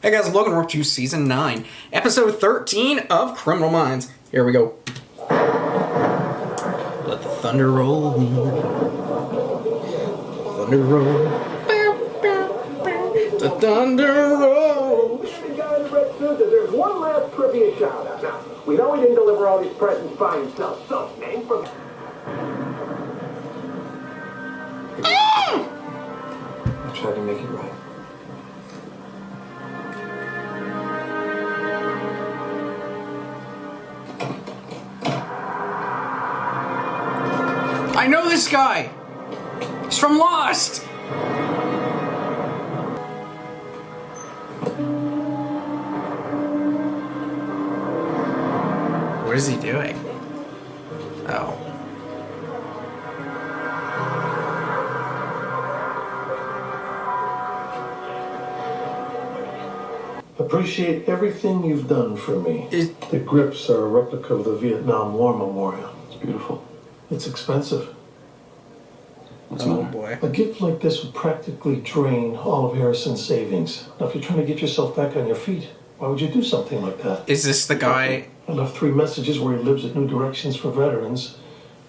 Hey guys, Logan Richardson, Season 9, Episode 13 of Criminal Minds. Here we go. Let the thunder roll. Thunder roll. The thunder roll. There's one last trivia shout out. Now, we know he didn't deliver all these presents by himself. So, name from... I tried to make it right. I know this guy! He's from Lost! What is he doing? Oh. Appreciate everything you've done for me. The grips are a replica of the Vietnam War Memorial. It's beautiful. It's expensive. Oh boy. A gift like this would practically drain all of Harrison's savings. Now, if you're trying to get yourself back on your feet, why would you do something like that? Is this the guy? I left 3 messages where he lives at New Directions for Veterans.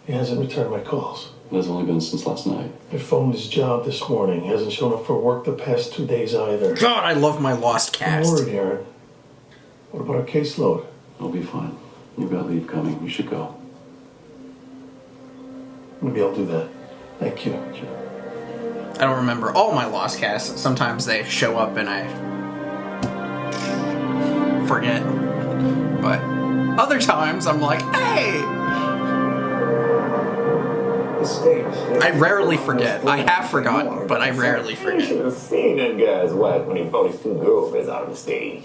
He hasn't returned my calls. It has only been since last night. I phoned his job this morning. He hasn't shown up for work the past 2 days either. God, I love my Lost I'm cast. worried, Aaron. What about our caseload? It'll be fine. You've got leave coming. You should go. Maybe I'll do that. Thank you. I don't remember all my Lost casts. Sometimes they show up and I forget. But other times I'm like, hey! I rarely forget. I have forgotten, but I rarely You forget. should have seen that guy's wife when he brought his 2 girlfriends out on the stage.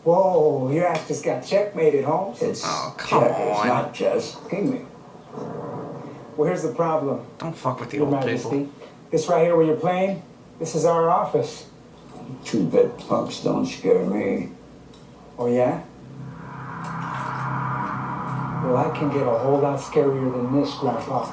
Whoa, your ass just got checkmated, Holmes. It's Oh, come chess, on. not chess. King me. Well, here's the problem, Don't fuck with the Your old Majesty. people. This right here where you're playing, this is our office. 2-bit punks don't scare me. Oh, yeah? Well, I can get a whole lot scarier than this, Grandpa.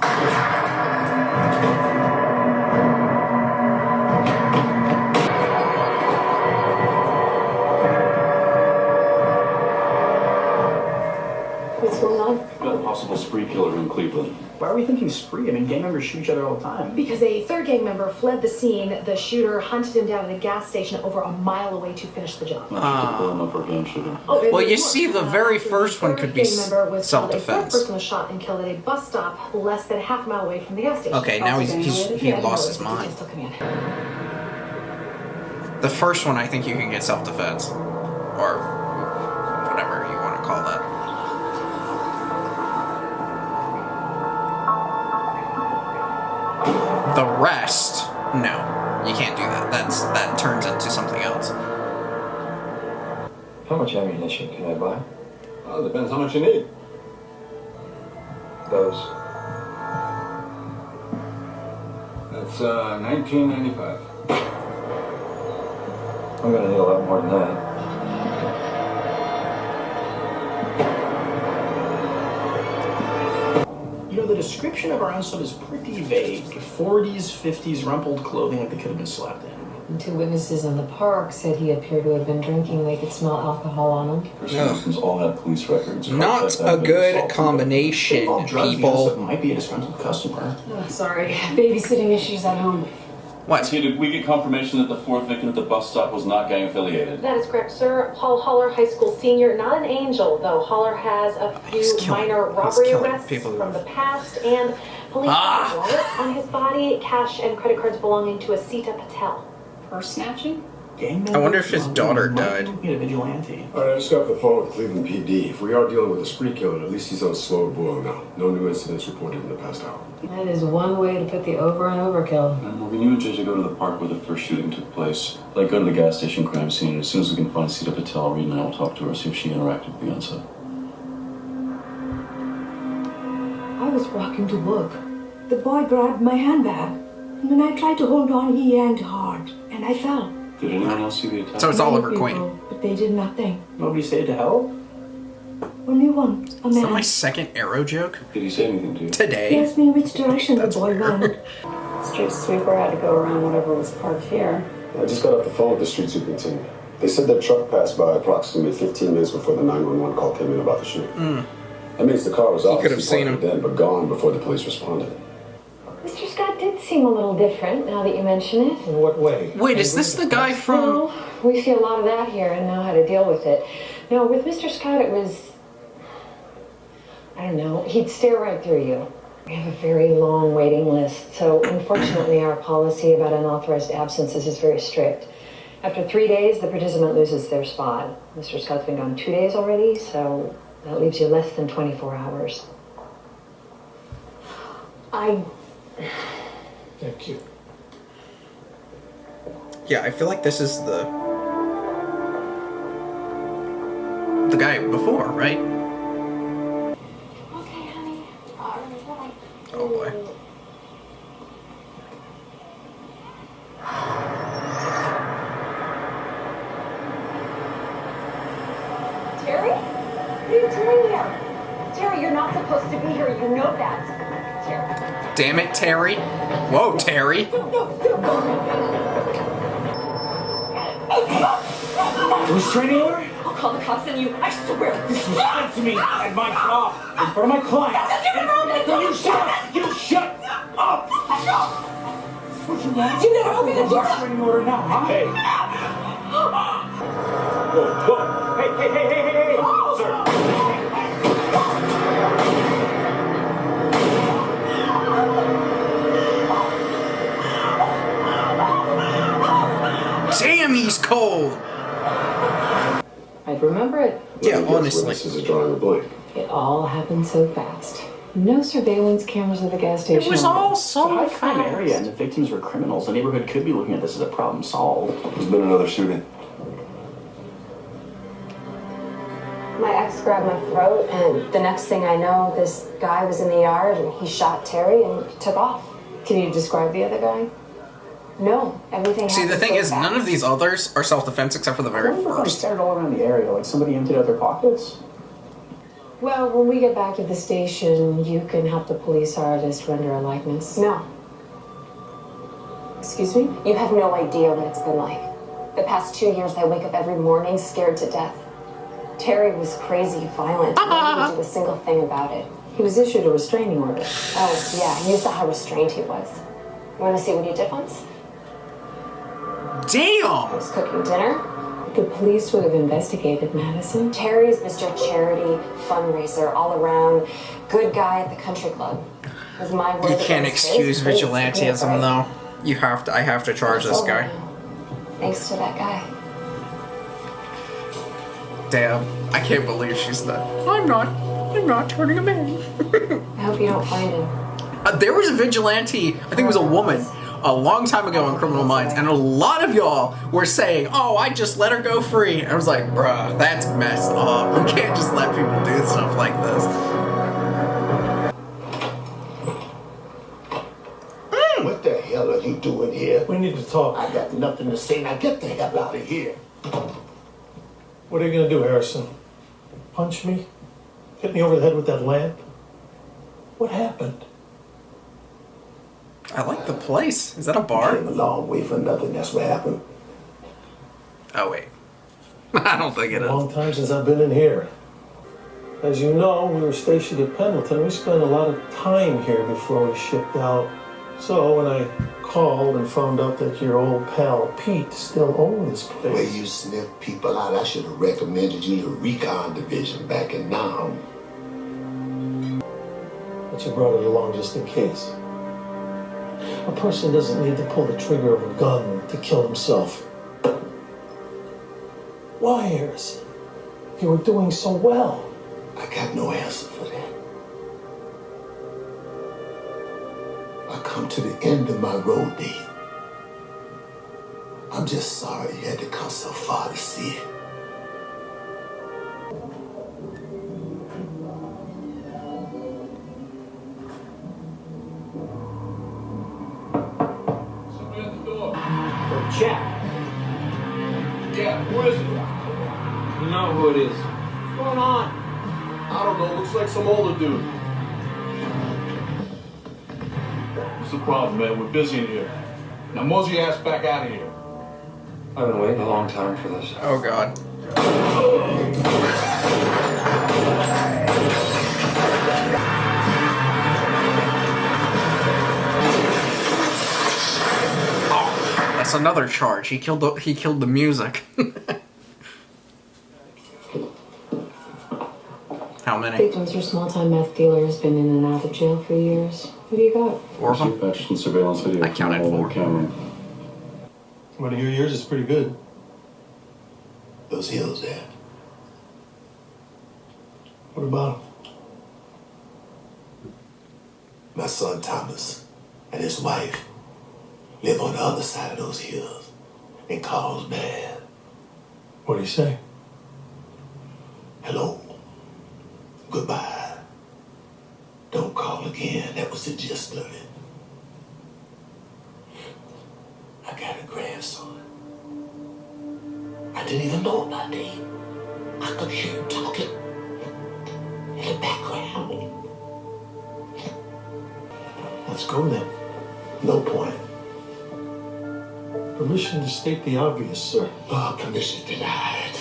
What's going on? Got a possible spree killer in Cleveland. Why are we thinking spree? I mean, gang members shoot each other all the time. Because a third gang member fled the scene. The shooter hunted him down at a gas station over a mile away to finish the job. Not typical enough for a gang shooter. Oh, Well, you there's see, more. the very After first one third could be gang member was killed, a self-defense. third person was shot and killed at a bus stop less than half a mile away from the gas station. Okay, now he lost his mind. Still coming in. The first one, I think you can get self-defense. Or whatever you want to call that. The rest, no. You can't do that. That turns into something else. How much ammunition can I buy? Well, it depends how much you need. Those. That's $19.95. I'm gonna need a lot more than that. You know, the description of our own stuff is pretty vague. 40s, 50s rumpled clothing like they could have been slapped in. And 2 witnesses in the park said he appeared to have been drinking. They could smell alcohol on him. Persons all have police records. Not a good combination, All drugs and people. stuff might be a disgruntled customer. Oh, sorry, babysitting issues at home. What? Did we get confirmation that the 4th victim at the bus stop was not gang affiliated? That is correct, sir. Paul Holler, high school senior, not an angel, though. Holler has a He's few killing- minor he's robbery killing arrests people who from the have- past, and police found a wallet on his body, cash and credit cards belonging to Asita Patel. Purse snatching? Gang I wonder if his members daughter might died. be a vigilante. All right, I just got off the phone with Cleveland PD. If we are dealing with a spree killer, at least he's on a slow boil now. No new incidents reported in the past hour. That is one way to put the over and overkill. Well, we knew JJ go to the park where the first shooting took place. Like, go to the gas station crime scene, and as soon as we can find Sita Patel, Reed and I will talk to her, see if she interacted with Beyonce. I was walking to work. The boy grabbed my handbag, and when I tried to hold on, he yanked hard, and I fell. Did anyone else see the attack? So it's Many Oliver people, Queen. But they did nothing. Nobody stayed to help? Only one, a Is that my man. second Arrow joke? Did he say anything to you? He Today? asked me which direction That's the boy weird. went. Street sweeper had to go around whatever was parked here. I just got off the phone with the street superintendent. They said that truck passed by approximately 15 minutes before the 911 call came in about the shooting. That means the car was He could have seen obviously him. dead, but gone before the police responded. Mr. Scott did seem a little different now that you mention it. In what way? Wait, is this the guy from... No, we see a lot of that here and know how to deal with it. No, with Mr. Scott it was... I don't know, he'd stare right through you. We have a very long waiting list, so unfortunately our policy about unauthorized absences is very strict. After 3 days, the participant loses their spot. Mr. Scott's been gone 2 days already, so that leaves you less than 24 hours. Thank you. Yeah, I feel like this is the guy before, right? Okay, honey. Oh boy. Terry? What are you doing here? Terry, you're not supposed to be here. You know that. Terry. Damn it, Terry. Whoa, Terry. Restraining order? I'll call the cops on you. I swear. Disrespect to me at my job, in front of my client. Don't you shut up! You shut up! What you want? You never opened the door. Restraining order now, huh? Hey. Whoa. Hey, sir. Damn, he's cold. I'd remember it. Yeah, Guess honestly. witnesses are drawing a blank. It all happened so fast. No surveillance cameras at the gas It station. was all It's a so high crime area, and fast. the victims were criminals. The neighborhood could be looking at this as a problem solved. There's been another shooting. My ex grabbed my throat, and the next thing I know, this guy was in the yard, and he shot Terry and took off. Can you describe the other guy? No, everything. See, the happened thing so is, fast. none of these others are self-defense except for the very Everybody first. scattered all around the area, like somebody emptied out their pockets. Well, when we get back to the station, you can help the police artist render a likeness. No. Excuse me? You have no idea what it's been like. The past 2 years, I wake up every morning scared to death. Terry was crazy, violent. Nobody would do a single thing about it. He was issued a restraining order. Oh, yeah, you saw how restrained he was. You want to see what he did once? He Damn! was cooking dinner. The police would have investigated Madison. Terry's Mr. Charity, fundraiser, all around, good guy at the country club. Was my word You can't against excuse his. vigilantism, though. You have to. I have to charge this guy. Thanks to that guy. Damn! I can't believe she's the. I'm not turning him in. I hope you don't find him. There was a vigilante. I think it was a woman. A long time ago in Criminal Minds, and a lot of y'all were saying, "Oh, I just let her go free." And I was like, "Bruh, that's messed up. You can't just let people do stuff like this." What the hell are you doing here? We need to talk. I got nothing to say. Now get the hell out of here. What are you gonna do, Harrison? Punch me? Hit me over the head with that lamp? What happened? I like the place. Is that a I bar? came a long way for nothing. That's what happened. Oh wait, I don't think it A is. long time since I've been in here. As you know, we were stationed at Pendleton. We spent a lot of time here before we shipped out. So when I called and found out that your old pal Pete still owned this The way place. you sniff people out, I should have recommended you to Recon Division back in now. But you brought it along just in case. A person doesn't need to pull the trigger of a gun to kill himself. Why, Harrison? You were doing so well. I got no answer for that. I come to the end of my road date. I'm just sorry you had to come so far to see it. Check. Yeah, who is it? You know who it is. What's going on? I don't know. Looks like some older dude. What's the problem, man? We're busy in here. Now mosey your ass back out of here. I've been waiting a long time for this. Oh, God. Oh, that's another charge. He killed the music. How many? Victims are small-time meth dealers, been in and out of jail for years. What do you got? 4 of them? Patched in surveillance video. I counted 4. Camera. One of yours is pretty good. Those hills there. What about him? My son Thomas and his wife live on the other side of those hills in Carlsbad. What do you say? Hello. Goodbye. Don't call again. That was the gist of it. I got a grandson. I didn't even know about Dave. I could hear him talking in the background. Let's go then. No point. Permission to state the obvious, sir. Permission denied.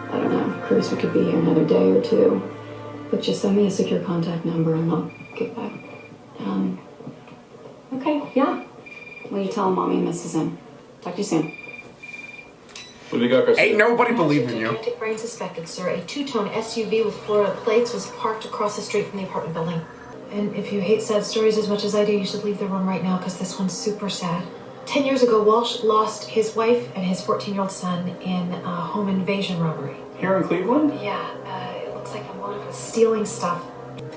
I don't know. Cruz, we could be here another day or two. But just send me a secure contact number and I'll get back. Okay, yeah. Will you tell Mommy and Mrs. in? Talk to you soon. What do you got, Chris? Ain't nobody believing you. Gigantic brain suspected, sir. A two-tone SUV with Florida plates was parked across the street from the apartment building. And if you hate sad stories as much as I do, you should leave the room right now because this one's super sad. 10 years ago, Walsh lost his wife and his 14-year-old son in a home invasion robbery. Here in Cleveland? Yeah, it looks like a motive was stealing stuff.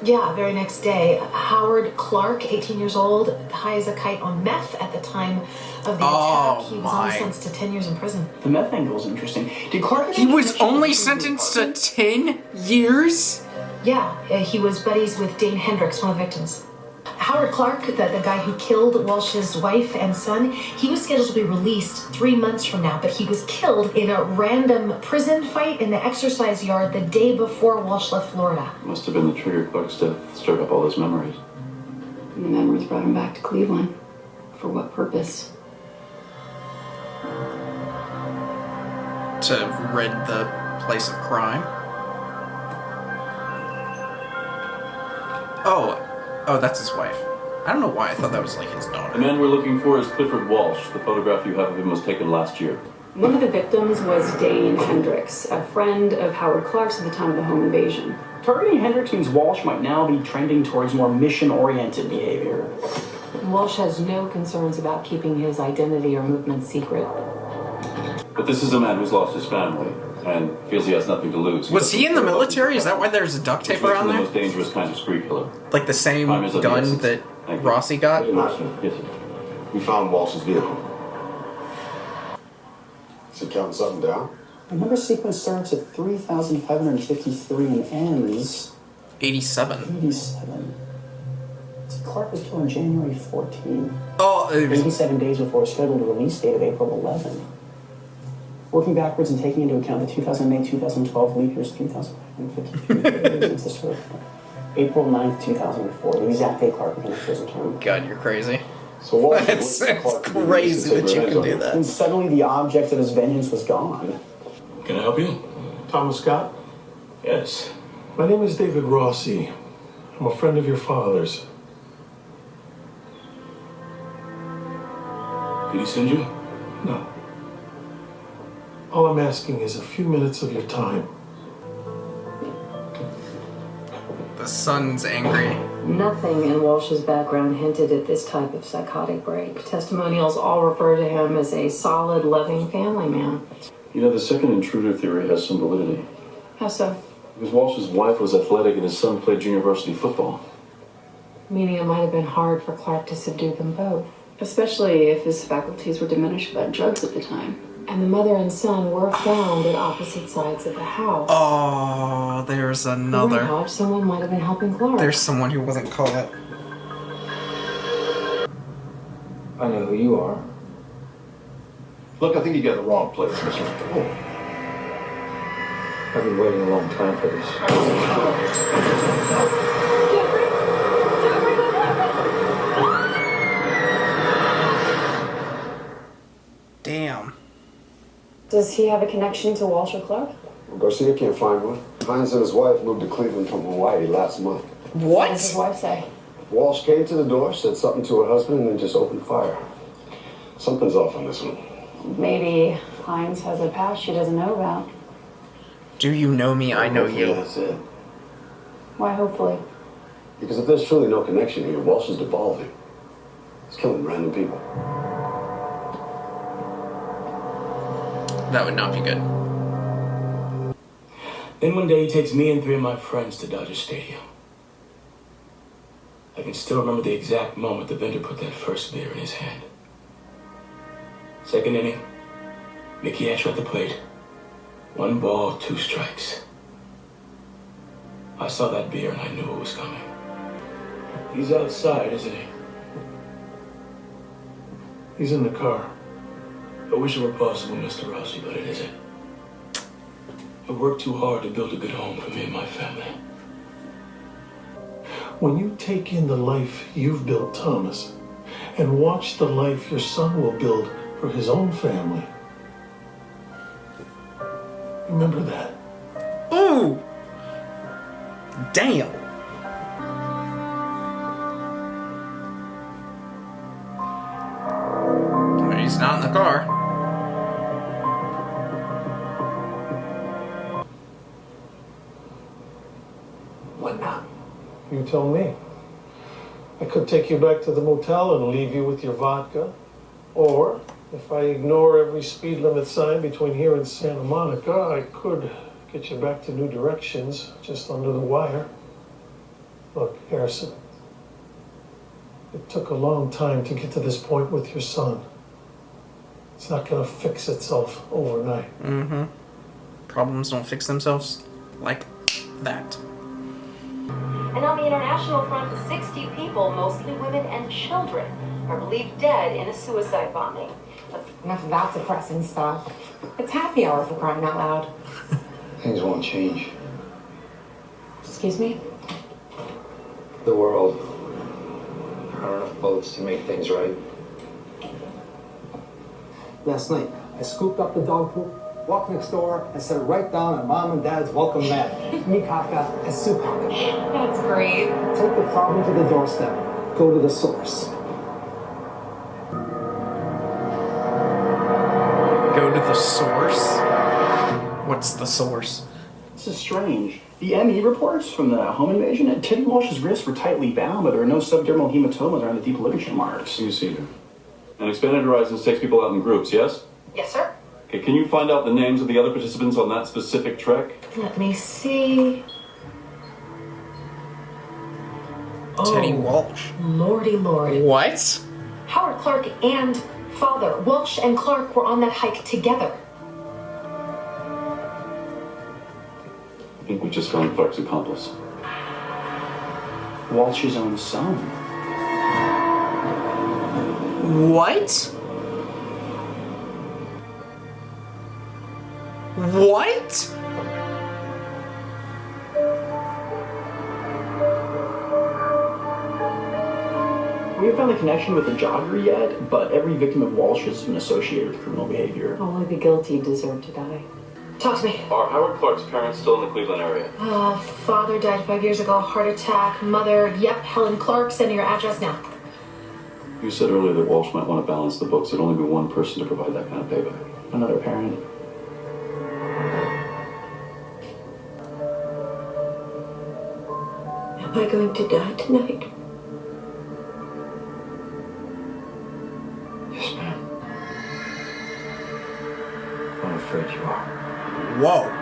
Yeah, very next day, Howard Clark, 18 years old, high as a kite on meth at the time of the attack. He was only sentenced to 10 years in prison. The meth angle is interesting. Did Clark... He was only sentenced to 10 years? Yeah, he was buddies with Dane Hendricks, one of the victims. Howard Clark, the guy who killed Walsh's wife and son, he was scheduled to be released 3 months from now, but he was killed in a random prison fight in the exercise yard the day before Walsh left Florida. Must have been the trigger Clark's death that stirred up all those memories. And the memories brought him back to Cleveland. For what purpose? To rid the place of crime. Oh, that's his wife. I don't know why I thought that was like his daughter. The man we're looking for is Clifford Walsh. The photograph you have of him was taken last year. One of the victims was Dane Hendricks, a friend of Howard Clark's at the time of the home invasion. Targeting Hendricks means Walsh might now be trending towards more mission-oriented behavior. Walsh has no concerns about keeping his identity or movement secret. But this is a man who's lost his family and feels he has nothing to lose. Was he in the military? Is that why there's a duct tape around the there? most dangerous kinds of spree killer. Like the same gun that Rossi got? Yes, sir. We found Walsh's vehicle. Is it counting something down? The number sequence starts at 3,553 and ends... 87. 87. See, Clark was killed on January 14. Oh, 87 days before his scheduled release date of April 11. Working backwards and taking into account the 2008-2012 leap years, 3,553 since the sort of April 9th, 2004, the exact day Clark began his prison term. God, you're crazy. So Walsh It's crazy that you can do that. And suddenly the object of his vengeance was gone. Can I help you? Thomas Scott? Yes. My name is David Rossi. I'm a friend of your father's. Did he send you? No. All I'm asking is a few minutes of your time. The son's angry. Nothing in Walsh's background hinted at this type of psychotic break. Testimonials all refer to him as a solid, loving family man. You know, the second intruder theory has some validity. How so? Because Walsh's wife was athletic and his son played junior varsity football. Meaning it might have been hard for Clark to subdue them both. Especially if his faculties were diminished by drugs at the time. And the mother and son were found at opposite sides of the house. Oh, there's another. Oh, someone might have been helping Clark. There's someone who wasn't caught. I know who you are. Look, I think you got the wrong place, Mr. I've been waiting a long time for this. Damn. Does he have a connection to Walsh or Clark? Garcia can't find one. Hines and his wife moved to Cleveland from Hawaii last month. What does his wife say? Walsh came to the door, said something to her husband, and then just opened fire. Something's off on this one. Maybe Hines has a past she doesn't know about. Do you know me? I know you. That's it. Why, hopefully? Because if there's truly no connection here, Walsh is devolving. He's killing random people. That would not be good. Then one day he takes me and 3 of my friends to Dodger Stadium. I can still remember the exact moment the vendor put that first beer in his hand. Second inning, Mickey Asher at the plate. 1 ball, 2 strikes. I saw that beer and I knew it was coming. He's outside, isn't he? He's in the car. I wish it were possible, Mr. Rossi, but it isn't. I worked too hard to build a good home for me and my family. When you take in the life you've built, Thomas, and watch the life your son will build for his own family, remember that. Ooh! Damn! He's not in the car. What now? You tell me. I could take you back to the motel and leave you with your vodka. Or, if I ignore every speed limit sign between here and Santa Monica, I could get you back to New Directions, just under the wire. Look, Harrison, it took a long time to get to this point with your son. It's not gonna fix itself overnight. Mm-hmm. Problems don't fix themselves like that. And on the international front, 60 people, mostly women and children, are believed dead in a suicide bombing. Enough of that depressing stuff. It's happy hour for crying out loud. Things won't change. Excuse me? The world. There aren't enough boats to make things right. Last night, I scooped up the dog poop, walked next door, and set it right down on Mom and Dad's welcome mat. Mikaka and Supaka. That's great. Take the problem to the doorstep. Go to the source. Go to the source? What's the source? This is strange. The ME reports from the home invasion, Teddy Walsh's wrists were tightly bound, but there are no subdermal hematomas around the deep ligature marks. You see here. And Expanded Horizons takes people out in groups, yes? Yes, sir. Okay, can you find out the names of the other participants on that specific trek? Let me see. Teddy Walsh. Lordy. What? Howard Clark and father, Walsh and Clark, were on that hike together. I think we just found Clark's accomplice. Walsh's own son. What? What? We haven't found a connection with the jogger yet, but every victim of Walsh has been associated with criminal behavior. Only the guilty deserve to die. Talk to me. Are Howard Clark's parents still in the Cleveland area? Father died 5 years ago, heart attack. Mother, yep, Helen Clark, send me your address now. You said earlier that Walsh might want to balance the books. There'd only be one person to provide that kind of payback. Another parent. Am I going to die tonight? Yes, ma'am. I'm afraid you are. Whoa.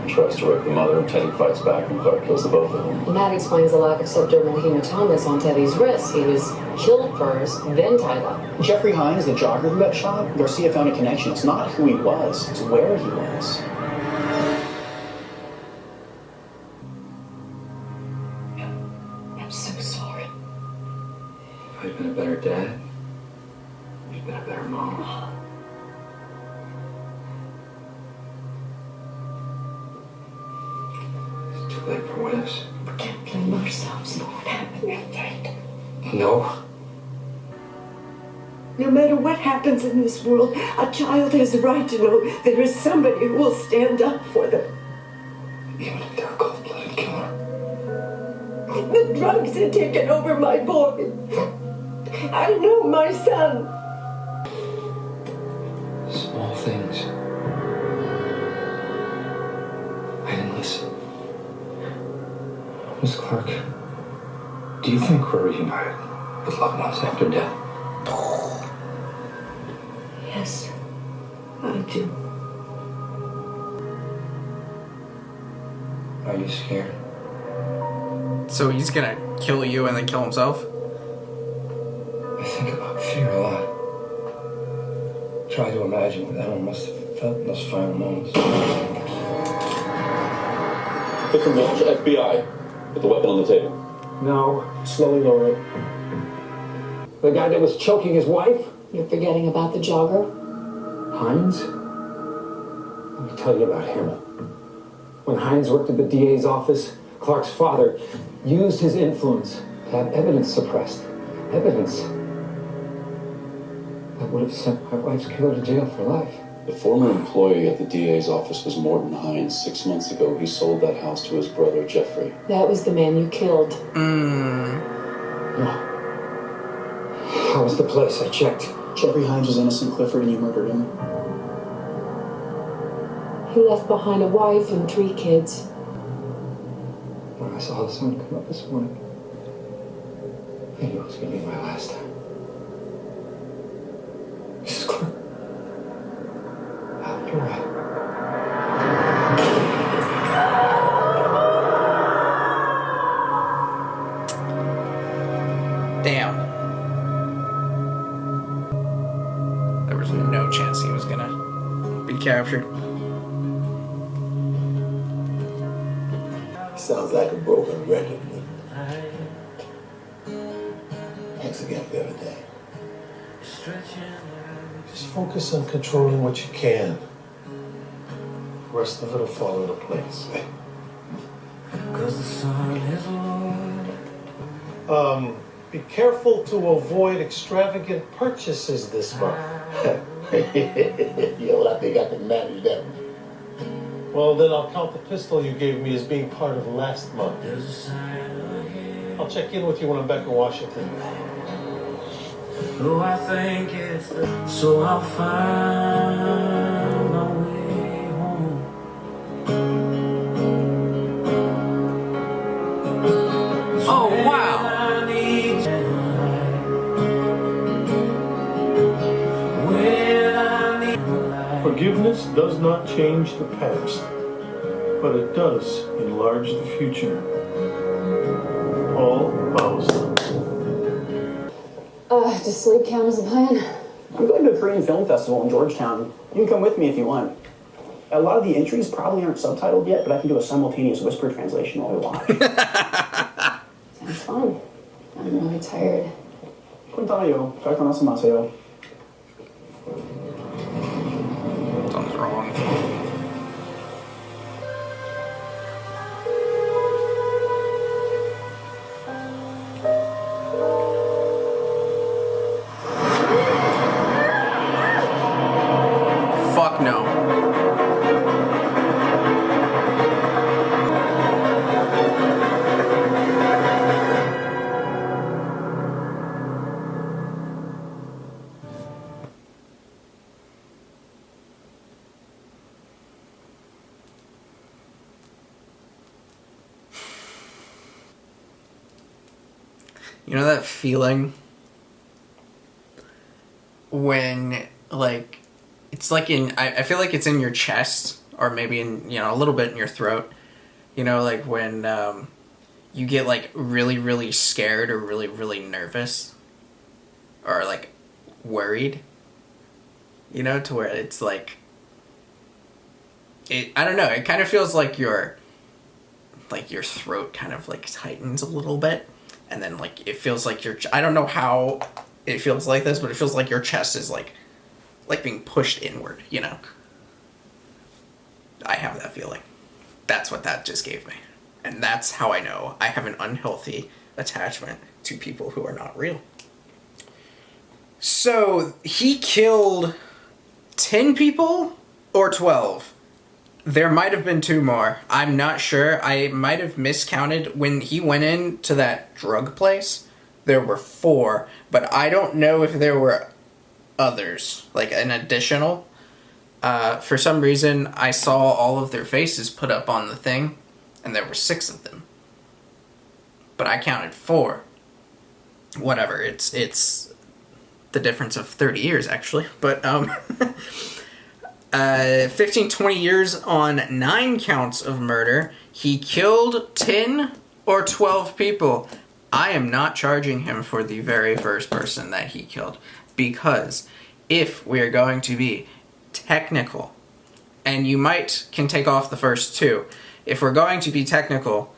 Tries to wake the mother, and Teddy fights back, and Clark kills the both of them. That explains the lack of subdermal hematomas on Teddy's wrists. He was killed first, then tied up. Jeffrey Hines, the jogger who got shot, Garcia found a connection. It's not who he was, it's where he was. I'm so sorry. If I'd been a better dad, you'd been a better mom. It's too late for Wes. We can't blame ourselves for what happened that night. No. No matter what happens in this world, a child has a right to know there is somebody who will stand up for them. Even if they're a cold-blooded killer. The drugs had taken over my boy. I know my son. Small things. I didn't listen. Miss Clark, do you think we're reunited with loved ones after death? Yes, I do. Are you scared? So he's gonna kill you and then kill himself? I think about fear a lot. Try to imagine what Ellen must have felt in those final moments. Different message, FBI. Put the weapon on the table. No, slowly lower it. The guy that was choking his wife? You're forgetting about the jogger? Hines? Let me tell you about him. When Hines worked at the DA's office, Clark's father used his influence to have evidence suppressed. Evidence that would have sent my wife's killer to jail for life. The former employee at the DA's office was Morton Hines. 6 months ago, he sold that house to his brother, Jeffrey. That was the man you killed. No. How was the place? I checked. Jeffrey Hines was innocent, Clifford, and you murdered him. He left behind a wife and 3 kids. When I saw the sun come up this morning, I knew it was going to be my last time. Mrs. Clark. You're right. Damn. There was no chance he was gonna be captured. Sounds like a broken record. Thanks again for everything. Just focus on controlling what you can. The rest of it'll fall into place. Be careful to avoid extravagant purchases this month. Yo, I think I can manage that one. Well, then I'll count the pistol you gave me as being part of last month. I'll check in with you when I'm back in Washington. Oh, I think it's so I'll find my way home. Oh, wow. Forgiveness does not change the past, but it does enlarge the future. All Bowser. Does sleep count as a plan? I'm going to a Korean film festival in Georgetown. You can come with me if you want. A lot of the entries probably aren't subtitled yet, but I can do a simultaneous whisper translation while we watch. Sounds fun. I'm really tired. Kontayo, kakanasamasayo. Something's wrong. Fuck no. You know that feeling when, like, it's like I feel like it's in your chest, or maybe in, you know, a little bit in your throat. You know, like when you get, like, really, really scared or really, really nervous. Or, like, worried. You know, to where it's like... I don't know, it kind of feels like your throat kind of, like, tightens a little bit. And then, like, it feels like I don't know how it feels like this, but it feels like your chest is, like being pushed inward, you know? I have that feeling. That's what that just gave me. And that's how I know I have an unhealthy attachment to people who are not real. So he killed 10 people or 12? There might have been 2 more. I'm not sure. I might have miscounted. When he went into that drug place, there were 4, but I don't know if there were others, like an additional. For some reason, I saw all of their faces put up on the thing, and there were 6 of them. But I counted 4. Whatever, it's the difference of 30 years, actually. But, 15, 20 years on 9 counts of murder. He killed 10 or 12 people. I am not charging him for the very first person that he killed. Because if we are going to be technical, and you can take off the first 2. If we're going to be technical,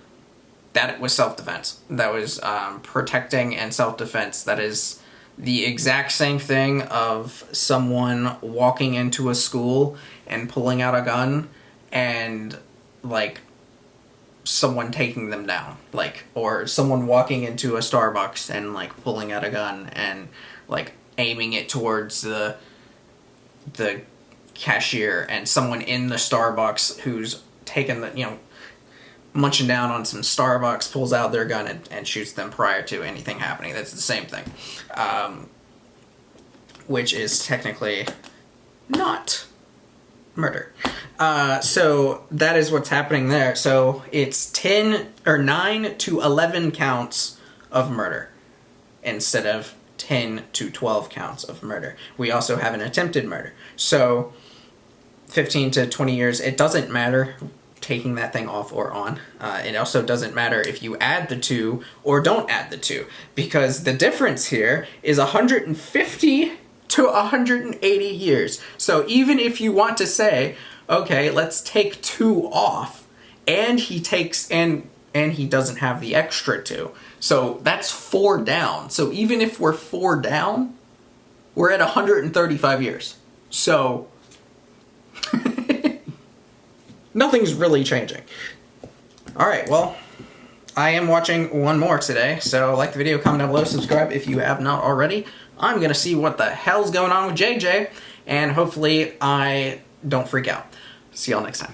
that was self-defense. That was protecting and self-defense. That is the exact same thing of someone walking into a school and pulling out a gun and, like, someone taking them down. Like, or someone walking into a Starbucks and, like, pulling out a gun and, like, aiming it towards the cashier, and someone in the Starbucks who's taken the, munching down on some Starbucks, pulls out their gun and shoots them prior to anything happening. That's the same thing. Which is technically not murder. So that is what's happening there. So it's 9 to 11 counts of murder instead of 10 to 12 counts of murder. We also have an attempted murder. So 15 to 20 years, it doesn't matter taking that thing off or on. It also doesn't matter if you add the 2 or don't add the 2, because the difference here is 150 to 180 years. So even if you want to say, okay, let's take 2 off, and he takes, and he doesn't have the extra 2. So that's 4 down. So even if we're 4 down, we're at 135 years. So nothing's really changing. Alright, well, I am watching one more today, so like the video, comment down below, subscribe if you have not already. I'm gonna see what the hell's going on with JJ, and hopefully I don't freak out. See y'all next time.